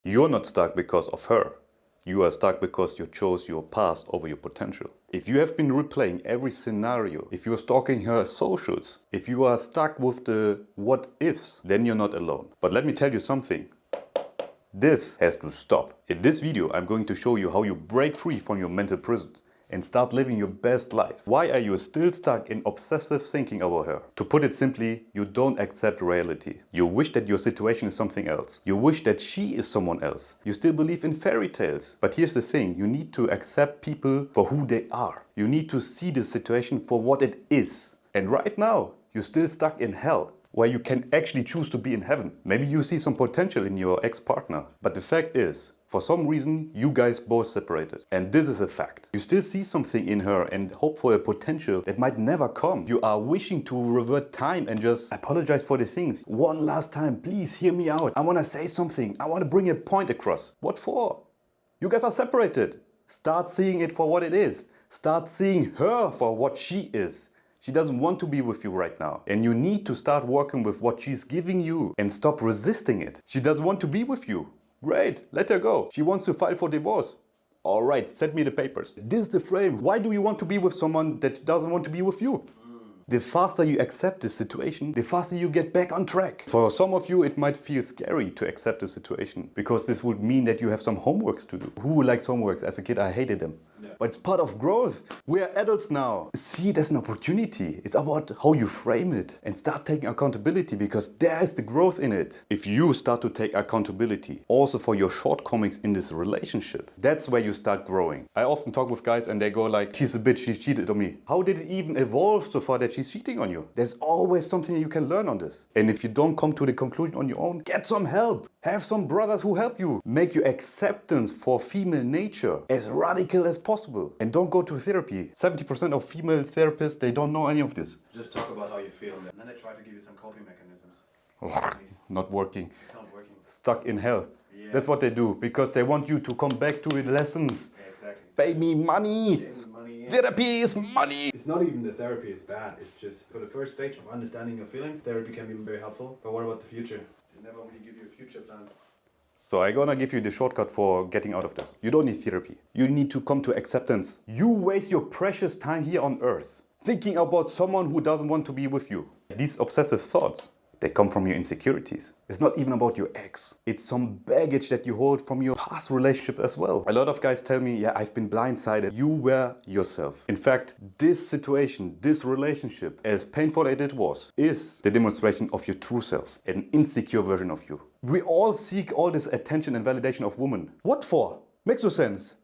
You're not stuck because of her. You are stuck because you chose your past over your potential. If you have been replaying every scenario, if you are stalking her socials, if you are stuck with the what ifs, then you're not alone. But let me tell you something. This has to stop. In this video, I'm going to show you how you break free from your mental prison and start living your best life. Why are you still stuck in obsessive thinking about her? To put it simply, you don't accept reality. You wish that your situation is something else. You wish that she is someone else. You still believe in fairy tales. But here's the thing, you need to accept people for who they are. You need to see the situation for what it is. And right now, you're still stuck in hell, where you can actually choose to be in heaven. Maybe you see some potential in your ex-partner. But the fact is, for some reason, you guys both separated. And this is a fact. You still see something in her and hope for a potential that might never come. You are wishing to revert time and just apologize for the things. One last time, please hear me out. I want to say something. I want to bring a point across. What for? You guys are separated. Start seeing it for what it is. Start seeing her for what she is. She doesn't want to be with you right now. And you need to start working with what she's giving you and stop resisting it. She doesn't want to be with you. Great, let her go. She wants to file for divorce. All right, send me the papers. This is the frame. Why do you want to be with someone that doesn't want to be with you? The faster you accept the situation, the faster you get back on track. For some of you, it might feel scary to accept the situation because this would mean that you have some homeworks to do. Who likes homeworks? As a kid, I hated them. Yeah. But it's part of growth. We are adults now. See it as an opportunity. It's about how you frame it and start taking accountability because there is the growth in it. If you start to take accountability also for your shortcomings in this relationship, that's where you start growing. I often talk with guys and they go like, she's a bitch, she cheated on me. How did it even evolve so far that she's cheating on you? There's always something you can learn on this. And if you don't come to the conclusion on your own, get some help. Have some brothers who help you. Make your acceptance for female nature as radical as possible. And don't go to therapy. 70% of female therapists, they don't know any of this. Just talk about how you feel. And then they try to give you some coping mechanisms. Not working. It's not working. Stuck in hell. Yeah. That's what they do. Because they want you to come back to the lessons. Yeah, exactly. Pay me money. Pay me money. Therapy is money. It's not even the therapy is bad. It's just for the first stage of understanding your feelings, therapy can be very helpful. But what about the future? They never really give you a future plan. So I'm gonna give you the shortcut for getting out of this. You don't need therapy. You need to come to acceptance. You waste your precious time here on earth thinking about someone who doesn't want to be with you. These obsessive thoughts, they come from your insecurities. It's not even about your ex. It's some baggage that you hold from your past relationship as well. A lot of guys tell me, yeah, I've been blindsided. You were yourself. In fact, this situation, this relationship, as painful as it was, is the demonstration of your true self, an insecure version of you. We all seek all this attention and validation of women. What for? Makes no sense.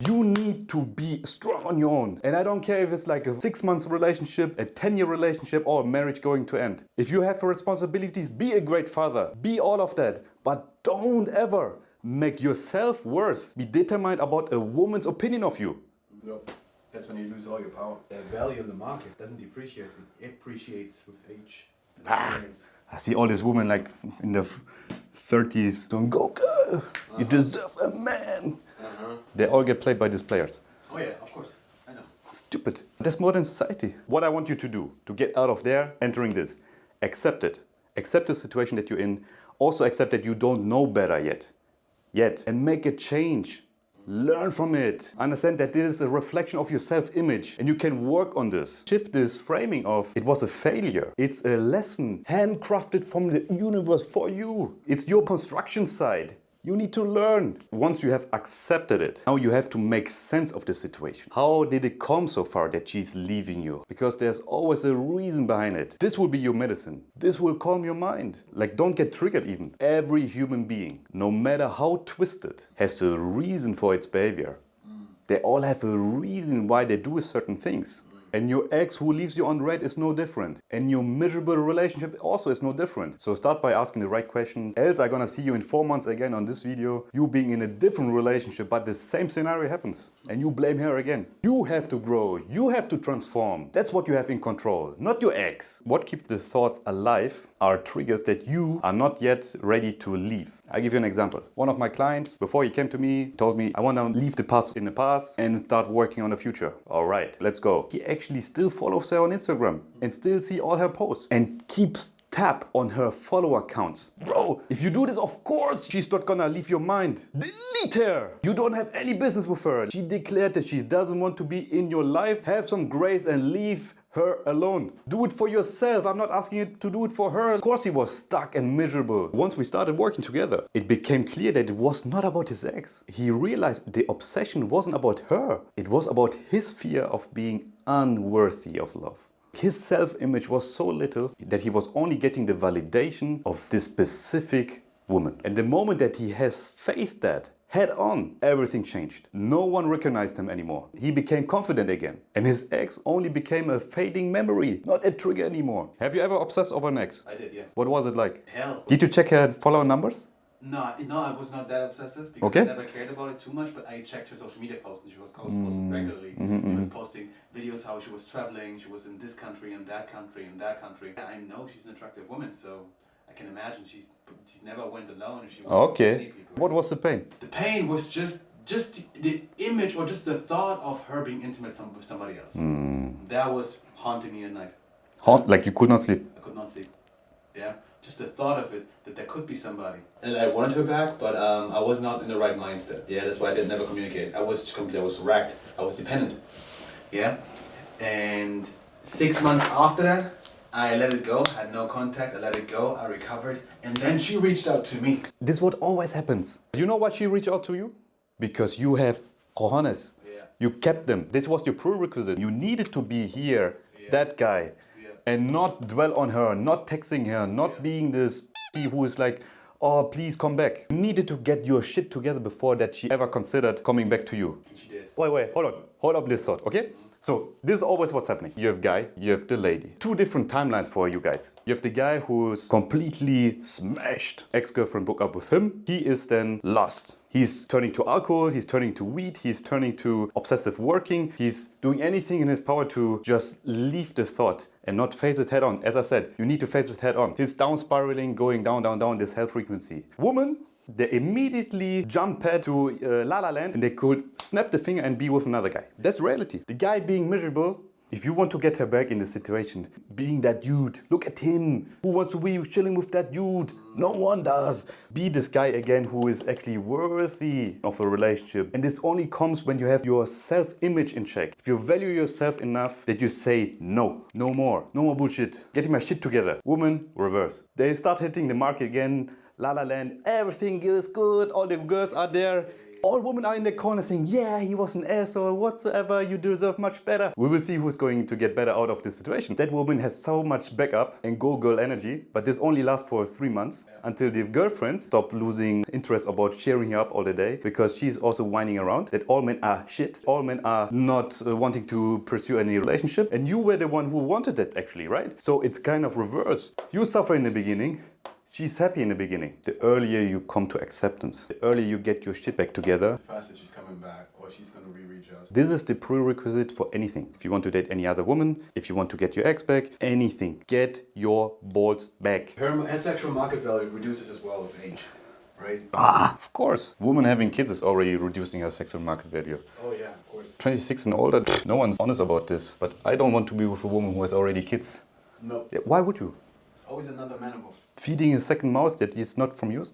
You need to be strong on your own. And I don't care if it's like a 6-month relationship, a 10-year relationship, or a marriage going to end. If you have responsibilities, be a great father. Be all of that. But don't ever make your self-worth be determined about a woman's opinion of you. No. That's when you lose all your power. The value in the market doesn't depreciate. It appreciates with age and experience. I see all these women like in the 30s doing, go girl, you deserve a man. They all get played by these players. Oh yeah, of course, I know. Stupid. That's modern society. What I want you to do to get out of there, entering this, accept it. Accept the situation that you're in. Also accept that you don't know better yet. And make a change. Learn from it. Understand that this is a reflection of your self-image and you can work on this. Shift this framing of it was a failure. It's a lesson handcrafted from the universe for you. It's your construction site. You need to learn. Once you have accepted it, now you have to make sense of the situation. How did it come so far that she's leaving you? Because there's always a reason behind it. This will be your medicine. This will calm your mind. Like, don't get triggered even. Every human being, no matter how twisted, has a reason for its behavior. They all have a reason why they do certain things. And your ex who leaves you on red is no different. And your miserable relationship also is no different. So start by asking the right questions. Else I'm gonna see you in 4 months again on this video. You being in a different relationship, but the same scenario happens. And you blame her again. You have to grow. You have to transform. That's what you have in control, not your ex. What keeps the thoughts alive are triggers that you are not yet ready to leave. I'll give you an example. One of my clients, before he came to me, told me, I want to leave the past in the past and start working on the future. All right, let's go. He actually still follows her on Instagram and still see all her posts and keeps tab on her follower counts. Bro, if you do this, of course she's not gonna leave your mind. Delete her. You don't have any business with her. She declared that she doesn't want to be in your life. Have some grace and leave her alone. Do it for yourself. I'm not asking you to do it for her. Of course he was stuck and miserable. Once we started working together, it became clear that it was not about his ex. He realized the obsession wasn't about her. It was about his fear of being unworthy of love. His self-image was so little that he was only getting the validation of this specific woman. And the moment that he has faced that head on, everything changed. No one recognized him anymore. He became confident again. And his ex only became a fading memory, not a trigger anymore. Have you ever obsessed over an ex? I did, yeah. What was it like? Hell. Did you check her follower numbers? No, I was not that obsessive because I never cared about it too much, but I checked her social media posts and she was posting regularly. She was posting videos how she was traveling, she was in this country and that country and that country. I know she's an attractive woman, so I can imagine she never went alone and she went with many people. What was the pain? The pain was just the image or just the thought of her being intimate with somebody else. That was haunting me at night. Like you could not sleep? I could not sleep. Yeah, just the thought of it, that there could be somebody. And I wanted her back, but I was not in the right mindset. Yeah, that's why I did never communicate. I was wrecked. I was dependent. Yeah, and 6 months after that, I let it go, had no contact, I let it go, I recovered, and then she reached out to me. This is what always happens. You know why she reached out to you? Because you have cojones. Yeah. You kept them. This was your prerequisite. You needed to be here, that guy, and not dwell on her, not texting her, not being this who is like, oh, please come back. You needed to get your shit together before that she ever considered coming back to you. And she did. Wait, hold on. Hold up this thought, okay? So this is always what's happening. You have guy, you have the lady. Two different timelines for you guys. You have the guy who's completely smashed. Ex-girlfriend broke up with him. He is then lost. He's turning to alcohol, he's turning to weed, he's turning to obsessive working. He's doing anything in his power to just leave the thought and not face it head on. As I said, you need to face it head on. He's down spiraling, going down this hell frequency. Woman, they immediately jump pad to La La Land and they could snap the finger and be with another guy. That's reality. The guy being miserable, if you want to get her back in the situation, being that dude, look at him. Who wants to be chilling with that dude? No one does. Be this guy again who is actually worthy of a relationship. And this only comes when you have your self-image in check. If you value yourself enough that you say no, no more bullshit. Getting my shit together. Woman, reverse. They start hitting the market again. La La Land, everything is good, all the girls are there. All women are in the corner saying, yeah, he was an asshole, whatsoever, you deserve much better. We will see who's going to get better out of this situation. That woman has so much backup and go-girl energy, but this only lasts for 3 months until the girlfriend stopped losing interest about cheering her up all the day because she's also whining around that all men are shit. All men are not wanting to pursue any relationship. And you were the one who wanted it actually, right? So it's kind of reverse. You suffer in the beginning. She's happy in the beginning. The earlier you come to acceptance, the earlier you get your shit back together. The faster she's coming back or she's going to reach out. This is the prerequisite for anything. If you want to date any other woman, if you want to get your ex back, anything. Get your balls back. Her sexual market value reduces as well with age, right? Of course. Woman having kids is already reducing her sexual market value. Oh yeah, of course. 26 and older, no one's honest about this. But I don't want to be with a woman who has already kids. No. Yeah, why would you? It's always another man involved. Feeding a second mouth that is not from yours.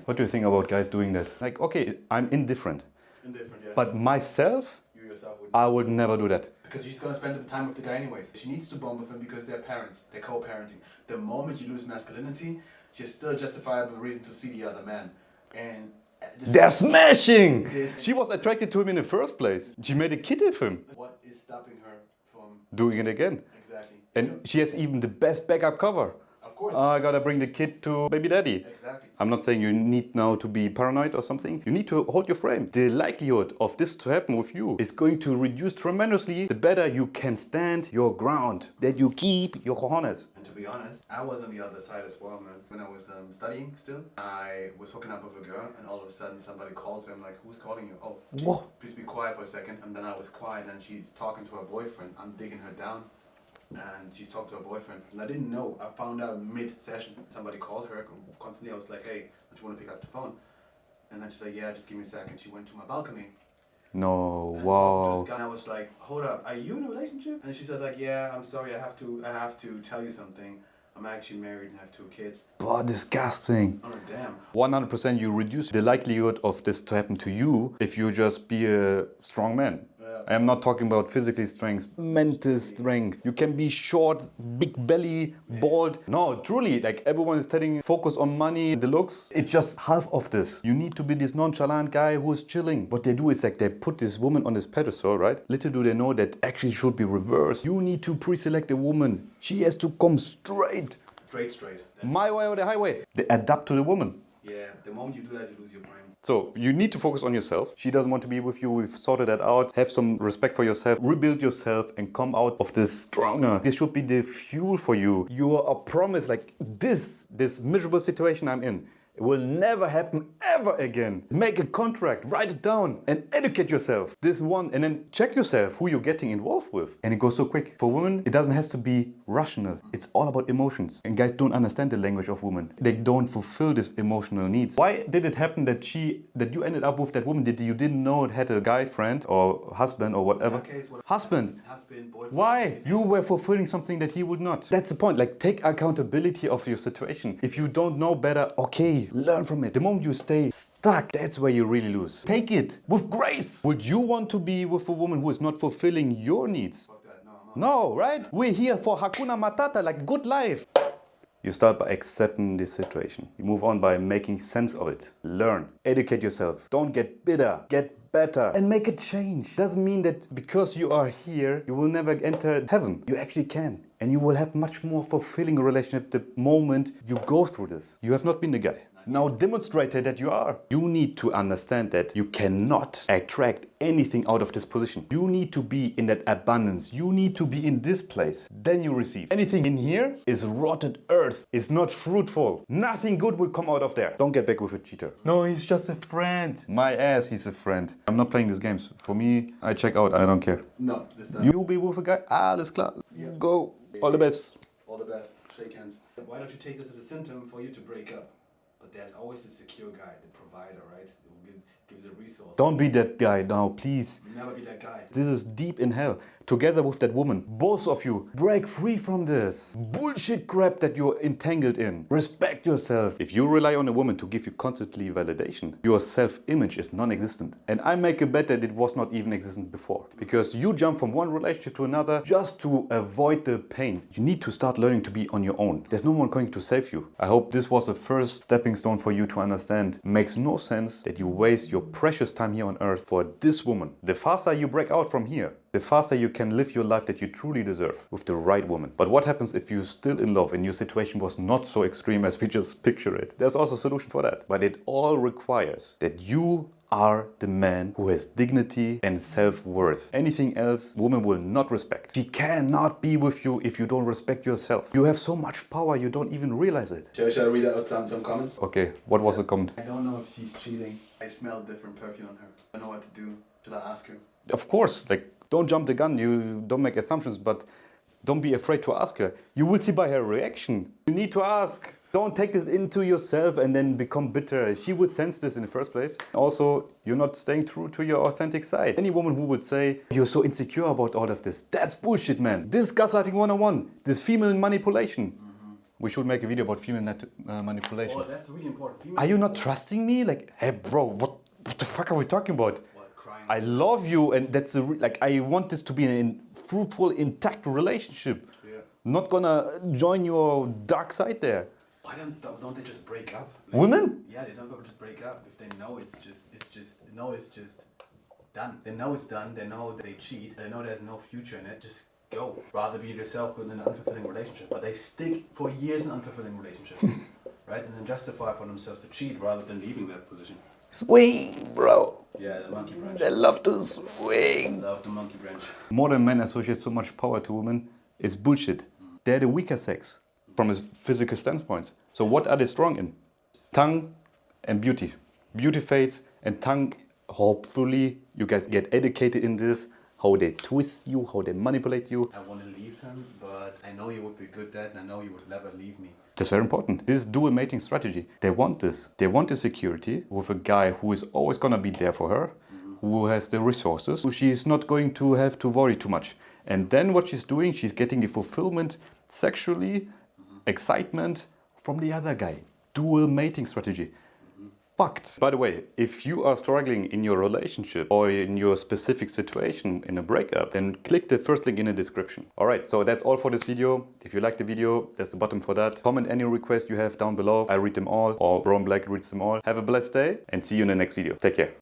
What do you think about guys doing that? Like, okay, I'm indifferent. Indifferent, yeah. But myself, You yourself would. I would never do that. Because she's going to spend the time with the guy anyways. She needs to bond with him because they're parents. They're co-parenting. The moment you lose masculinity, she has still a justifiable reason to see the other man. And they're smashing! She was attracted to him in the first place. She made a kid with him. What is stopping her from doing it again? Exactly. And she has even the best backup cover. Of course. I gotta bring the kid to baby daddy. Exactly. I'm not saying you need now to be paranoid or something. You need to hold your frame. The likelihood of this to happen with you is going to reduce tremendously the better you can stand your ground. That you keep your cojones. And to be honest, I was on the other side as well, man. When I was studying still, I was hooking up with a girl and all of a sudden somebody calls her. I'm like, who's calling you? Oh, please be quiet for a second. And then I was quiet and she's talking to her boyfriend. I'm digging her down. And she's talked to her boyfriend. And I didn't know. I found out mid-session. Somebody called her constantly. I was like, hey, don't you want to pick up the phone? And then she's like, yeah, just give me a second. She went to my balcony. No, And I talked to wow. this guy, and I was like, hold up, are you in a relationship? And she said like, yeah, I'm sorry, I have to tell you something. I'm actually married and have 2 kids. Oh, disgusting. Oh, damn. 100% you reduce the likelihood of this to happen to you if you just be a strong man. Yeah. I am not talking about physical strength, mental strength. You can be short, big belly, bald. No, truly, like everyone is telling you, focus on money, the looks. It's just half of this. You need to be this nonchalant guy who's chilling. What they do is like they put this woman on this pedestal, right? Little do they know that actually should be reversed. You need to pre-select a woman. She has to come straight. Straight. My way or the highway. They adapt to the woman. Yeah, the moment you do that, you lose your brain. So you need to focus on yourself. She doesn't want to be with you. We've sorted that out. Have some respect for yourself. Rebuild yourself and come out of this stronger. This should be the fuel for you. You are a promise like this miserable situation I'm in. It will never happen ever again. Make a contract, write it down and educate yourself. This one, and then check yourself who you're getting involved with. And it goes so quick. For women, it doesn't have to be rational. It's all about emotions. And guys don't understand the language of women. They don't fulfill these emotional needs. Why did it happen that you ended up with that woman that you didn't know had a guy friend or husband or whatever? Husband, boyfriend. why? You were fulfilling something that he would not. That's the point. Like, take accountability of your situation. If you don't know better, okay, learn from it. The moment you stay stuck, that's where you really lose. Take it with grace. Would you want to be with a woman who is not fulfilling your needs? Fuck that, no, I'm not. No, right? We're here for Hakuna Matata, like good life. You start by accepting this situation. You move on by making sense of it. Learn. Educate yourself. Don't get bitter. Get better. And make a change. Doesn't mean that because you are here, you will never enter heaven. You actually can. And you will have much more fulfilling relationship the moment you go through this. You have not been the guy. Now demonstrate that you are. You need to understand that you cannot attract anything out of this position. You need to be in that abundance. You need to be in this place. Then you receive. Anything in here is rotted earth. It's not fruitful. Nothing good will come out of there. Don't get back with a cheater. No, he's just a friend. My ass, he's a friend. I'm not playing these games. For me, I check out. I don't care. No, this time. You be with a guy? Alles klar. Go. All the best. All the best. Shake hands. Why don't you take this as a symptom for you to break up? But there's always the secure guy, the provider, right? Who gives a resource. Don't be that guy now, please. Never be that guy. This is deep in hell. Together with that woman, both of you, break free from this bullshit crap that you're entangled in. Respect yourself. If you rely on a woman to give you constantly validation, your self-image is non-existent. And I make a bet that it was not even existent before. Because you jump from one relationship to another just to avoid the pain. You need to start learning to be on your own. There's no one going to save you. I hope this was the first stepping stone for you to understand. It makes no sense that you waste your precious time here on earth for this woman. The faster you break out from here, the faster you can live your life that you truly deserve with the right woman. But what happens if you're still in love and your situation was not so extreme as we just picture it? There's also a solution for that. But it all requires that you are the man who has dignity and self-worth. Anything else, woman will not respect. She cannot be with you if you don't respect yourself. You have so much power, you don't even realize it. Shall I read out some comments? Okay, what was the comment? I don't know if she's cheating. I smell different perfume on her. I don't know what to do. Should I ask her? Of course, like, don't jump the gun, you don't make assumptions, but don't be afraid to ask her. You will see by her reaction. You need to ask. Don't take this into yourself and then become bitter. She would sense this in the first place. Also, you're not staying true to your authentic side. Any woman who would say, you're so insecure about all of this, that's bullshit, man. This gaslighting 101, this female manipulation. We should make a video about female manipulation. Oh, that's really important. Are you not trusting me? Like, hey bro, what the fuck are we talking about? Crying. I love you and that's like, I want this to be a fruitful, intact relationship. Yeah. Not gonna join your dark side there. Why don't they just break up? Women? Yeah, they don't ever just break up if they know it's just done. They know it's done. They know they cheat. They know there's no future in it. Just go. Rather be yourself within an unfulfilling relationship. But they stick for years in unfulfilling relationships, right? And then justify for themselves to cheat rather than leaving that position. Swing, bro. Yeah, the monkey branch. They love to swing. Love the monkey branch. Modern men associate so much power to women. It's bullshit. They're the weaker sex from a physical standpoint. So what are they strong in? Tongue and beauty. Beauty fades and tongue, hopefully you guys get educated in this, how they twist you, how they manipulate you. I want to leave him, but I know you would be good dad and I know you would never leave me. That's very important. This is dual mating strategy. They want this. They want the security with a guy who is always gonna be there for her, who has the resources, so she's not going to have to worry too much. And then what she's doing, she's getting the fulfillment sexually, excitement from the other guy. Dual mating strategy. Fucked. By the way, if you are struggling in your relationship or in your specific situation in a breakup, then click the first link in the description. Alright, so that's all for this video. If you like the video, there's the button for that. Comment any request you have down below. I read them all, or Brown Black reads them all. Have a blessed day and see you in the next video. Take care.